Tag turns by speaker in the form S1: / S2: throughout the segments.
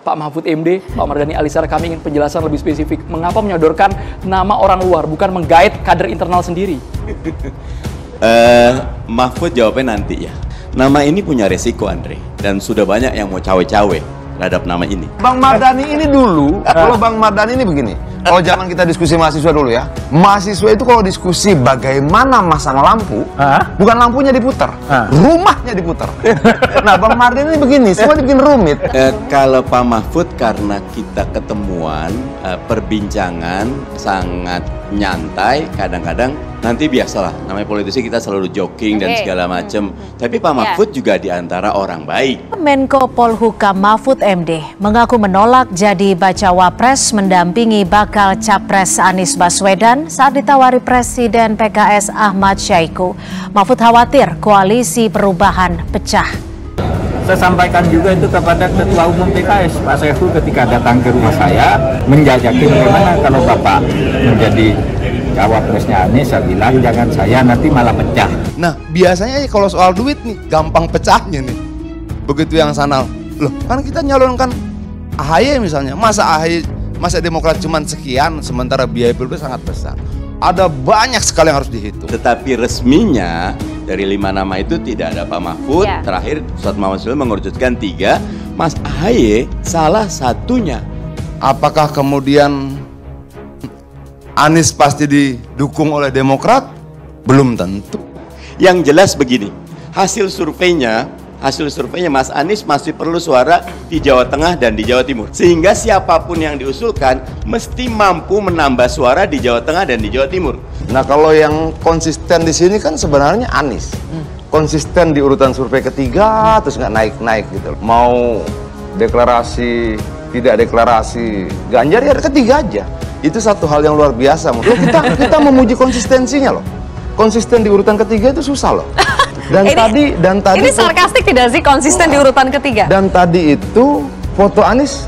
S1: Pak Mahfud MD, Pak Mardhani Alisera, kami ingin penjelasan lebih spesifik. Mengapa menyodorkan nama orang luar, bukan menggait kader internal sendiri?
S2: Mahfud jawabnya nanti ya. Nama ini punya resiko, Andre, dan sudah banyak yang mau cawe-cawe terhadap nama ini.
S3: Bang Mardhani ini dulu, kalau Bang Mardhani ini begini, kalau zaman kita diskusi mahasiswa dulu ya, mahasiswa itu kalau diskusi bagaimana masang lampu, bukan lampunya diputar, rumahnya diputar. Nah, Bang Mardhani ini begini, semua dibikin rumit.
S2: Kalau Pak Mahfud karena kita ketemuan, perbincangan sangat nyantai, kadang-kadang nanti biasalah, namanya politisi kita selalu joking dan segala macam. Tapi Pak Mahfud juga diantara orang baik.
S4: Menko Polhukam Mahfud MD mengaku menolak jadi bacawa pres mendampingi bakal capres Anies Baswedan saat ditawari Presiden PKS Ahmad Saiku. Mahfud khawatir koalisi perubahan pecah.
S5: Saya sampaikan juga itu kepada Ketua Umum PKS, Pak Saiku, ketika datang ke rumah saya, menjajaki bagaimana kalau Bapak menjadi cawapresnya Anies. Saya bilang jangan saya, nanti malah pecah.
S3: Nah, biasanya kalau soal duit nih, gampang pecahnya nih. Begitu yang sana, loh kan kita nyalonkan AHY misalnya, masa Demokrat cuman sekian, sementara biaya pilpres sangat besar. Ada banyak sekali yang harus dihitung.
S2: Tetapi resminya dari 5 nama itu tidak ada Pak Mahfud. Terakhir Ustadz Muhammad SAW mengerucutkan 3, Mas AHY salah satunya.
S3: Apakah kemudian Anies pasti didukung oleh Demokrat? Belum tentu.
S2: Yang jelas begini, hasil surveinya Mas Anies masih perlu suara di Jawa Tengah dan di Jawa Timur. Sehingga siapapun yang diusulkan mesti mampu menambah suara di Jawa Tengah dan di Jawa Timur.
S3: Nah, kalau yang konsisten di sini kan sebenarnya Anies. Konsisten di urutan survei ketiga, terus nggak naik-naik gitu. Mau deklarasi, tidak deklarasi, Ganjar ya ketiga aja. Itu satu hal yang luar biasa. Loh, kita memuji konsistensinya loh. Konsisten di urutan ketiga itu susah loh. Dan tadi
S6: ini sarkastik tidak sih, konsisten di urutan ketiga?
S3: Dan tadi itu foto Anies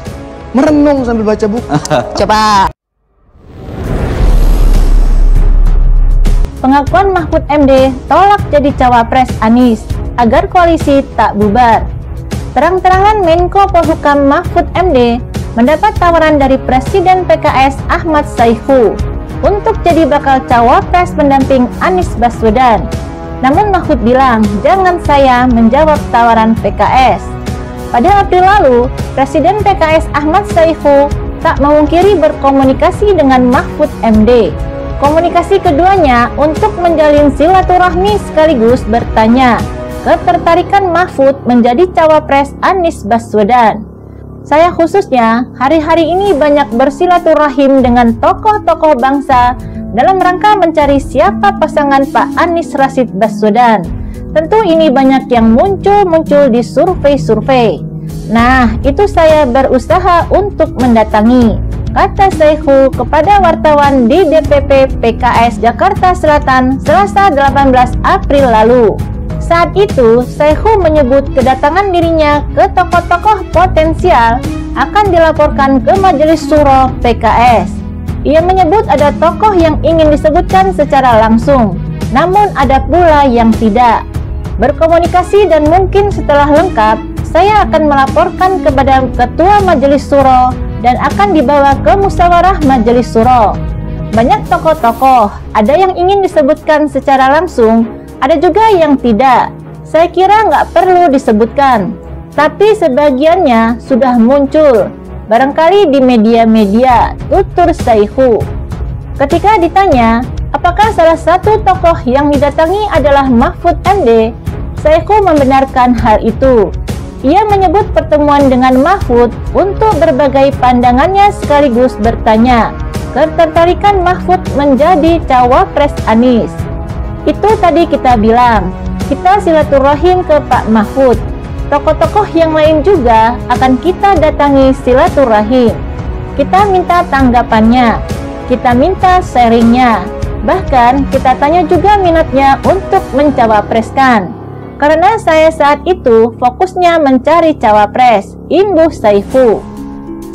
S3: merenung sambil baca buku.
S6: Coba.
S7: Pengakuan Mahfud MD tolak jadi cawapres Anies agar koalisi tak bubar. Terang-terangan Menko Polhukam Mahfud MD mendapat tawaran dari Presiden PKS Ahmad Saiku untuk jadi bakal cawapres pendamping Anies Baswedan. Namun Mahfud bilang, jangan saya menjawab tawaran PKS. Pada April lalu, Presiden PKS Ahmad Saiku tak memungkiri berkomunikasi dengan Mahfud MD. Komunikasi keduanya untuk menjalin silaturahmi sekaligus bertanya ketertarikan Mahfud menjadi cawapres Anies Baswedan. Saya khususnya hari-hari ini banyak bersilaturahim dengan tokoh-tokoh bangsa dalam rangka mencari siapa pasangan Pak Anies Rashid Baswedan. Tentu ini banyak yang muncul di survei-survei. Nah, itu saya berusaha untuk mendatangi, kata Saiku kepada wartawan di DPP PKS Jakarta Selatan Selasa 18 April lalu. Saat itu, Saiku menyebut kedatangan dirinya ke tokoh-tokoh potensial akan dilaporkan ke Majelis Syuro PKS. Ia menyebut ada tokoh yang ingin disebutkan secara langsung, namun ada pula yang tidak. Berkomunikasi dan mungkin setelah lengkap, saya akan melaporkan kepada Ketua Majelis Syuro dan akan dibawa ke musyawarah Majelis Syuro. Banyak tokoh-tokoh, ada yang ingin disebutkan secara langsung, ada juga yang tidak. Saya kira nggak perlu disebutkan, tapi sebagiannya sudah muncul. Barangkali di media-media, tutur Saiku. Ketika ditanya, apakah salah satu tokoh yang didatangi adalah Mahfud MD, Saiku membenarkan hal itu. Ia menyebut pertemuan dengan Mahfud untuk berbagai pandangannya sekaligus bertanya ketertarikan Mahfud menjadi cawapres Anies. Itu tadi kita bilang, kita silaturahim ke Pak Mahfud. Tokoh-tokoh yang lain juga akan kita datangi silaturahim. Kita minta tanggapannya, kita minta sharingnya, bahkan kita tanya juga minatnya untuk mencawapreskan. Karena saya saat itu fokusnya mencari cawapres, imbuh Saiku.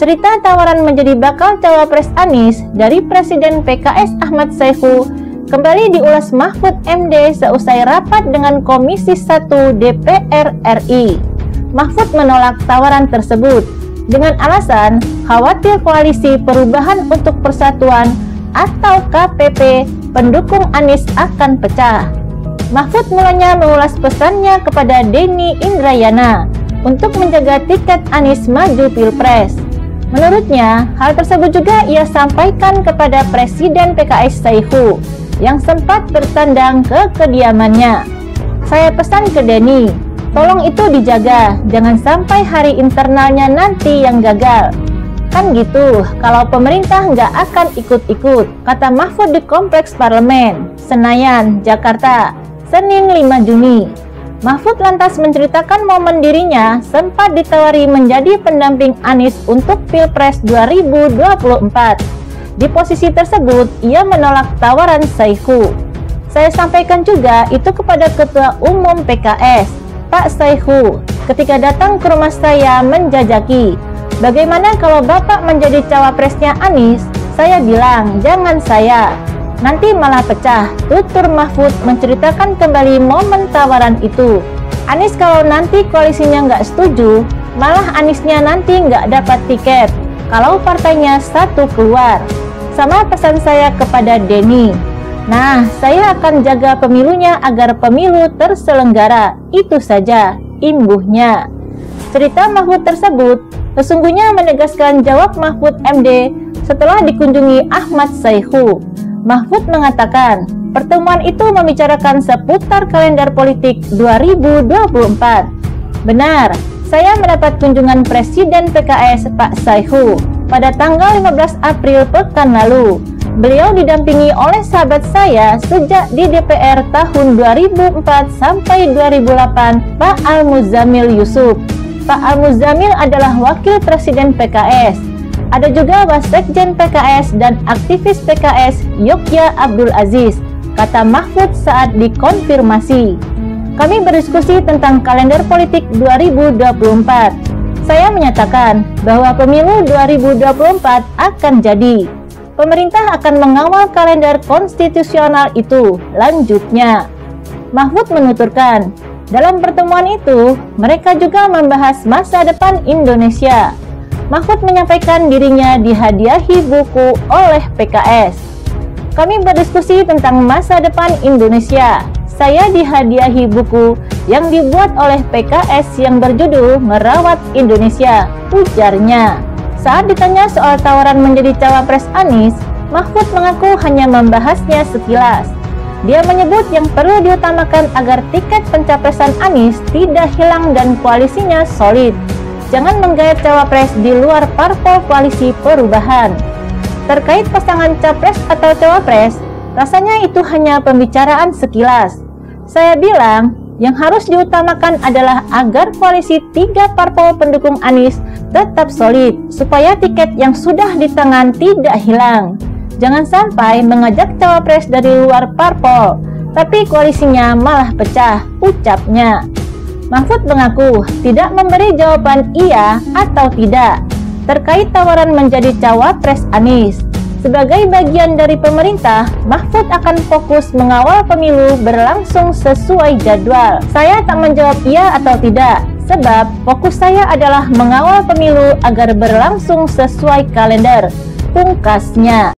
S7: Cerita tawaran menjadi bakal cawapres Anies dari Presiden PKS Ahmad Saiku kembali diulas Mahfud MD seusai rapat dengan Komisi 1 DPR RI. Mahfud menolak tawaran tersebut. dengan alasan khawatir koalisi Perubahan untuk Persatuan atau KPP pendukung Anies akan pecah. Mahfud mulanya mengulas pesannya kepada Denny Indrayana untuk menjaga tiket Anies maju Pilpres. Menurutnya, hal tersebut juga ia sampaikan kepada Presiden PKS Saihu yang sempat bertandang ke kediamannya. Saya pesan ke Denny, tolong itu dijaga, jangan sampai hari internalnya nanti yang gagal. Kan gitu, kalau pemerintah nggak akan ikut-ikut, kata Mahfud di Kompleks Parlemen, Senayan, Jakarta, Senin 5 Juni. Mahfud lantas menceritakan momen dirinya sempat ditawari menjadi pendamping Anies untuk Pilpres 2024. Di posisi tersebut, ia menolak tawaran Saihu. Saya sampaikan juga itu kepada Ketua Umum PKS, Pak Saihu, ketika datang ke rumah saya menjajaki. Bagaimana kalau Bapak menjadi cawapresnya Anies? Saya bilang, jangan saya. Nanti malah pecah, tutur Mahfud menceritakan kembali momen tawaran itu. Anies kalau nanti koalisinya nggak setuju, malah Aniesnya nanti nggak dapat tiket kalau partainya satu keluar. Sama pesan saya kepada Denny. Nah, saya akan jaga pemilunya agar pemilu terselenggara. Itu saja, imbuhnya. Cerita Mahfud tersebut sesungguhnya menegaskan jawab Mahfud MD setelah dikunjungi Ahmad Saihu. Mahfud mengatakan, pertemuan itu membicarakan seputar kalender politik 2024. Benar, saya mendapat kunjungan Presiden PKS Pak Saihu pada tanggal 15 April pekan lalu. Beliau didampingi oleh sahabat saya sejak di DPR tahun 2004 sampai 2008, Pak Al-Muzamil Yusuf. Pak Al-Muzamil adalah Wakil Presiden PKS. Ada juga Wasekjen PKS dan aktivis PKS Yogya Abdul Aziz, kata Mahfud saat dikonfirmasi. Kami berdiskusi tentang kalender politik 2024. Saya menyatakan bahwa pemilu 2024 akan jadi. Pemerintah akan mengawal kalender konstitusional itu, lanjutnya. Mahfud menuturkan, dalam pertemuan itu, mereka juga membahas masa depan Indonesia. Mahfud menyampaikan dirinya dihadiahi buku oleh PKS. Kami berdiskusi tentang masa depan Indonesia. Saya dihadiahi buku yang dibuat oleh PKS yang berjudul Merawat Indonesia, ujarnya. Saat ditanya soal tawaran menjadi cawapres Anies, Mahfud mengaku hanya membahasnya sekilas. Dia menyebut yang perlu diutamakan agar tiket pencapresan Anies tidak hilang dan koalisinya solid. Jangan menggait cawapres di luar parpol koalisi perubahan. Terkait pasangan capres atau cawapres, rasanya itu hanya pembicaraan sekilas. Saya bilang, yang harus diutamakan adalah agar koalisi 3 parpol pendukung Anies tetap solid, supaya tiket yang sudah di tangan tidak hilang. Jangan sampai mengajak cawapres dari luar parpol, tapi koalisinya malah pecah, ucapnya. Mahfud mengaku tidak memberi jawaban iya atau tidak terkait tawaran menjadi cawapres Anies. Sebagai bagian dari pemerintah, Mahfud akan fokus mengawal pemilu berlangsung sesuai jadwal. Saya tak menjawab iya atau tidak, sebab fokus saya adalah mengawal pemilu agar berlangsung sesuai kalender, pungkasnya.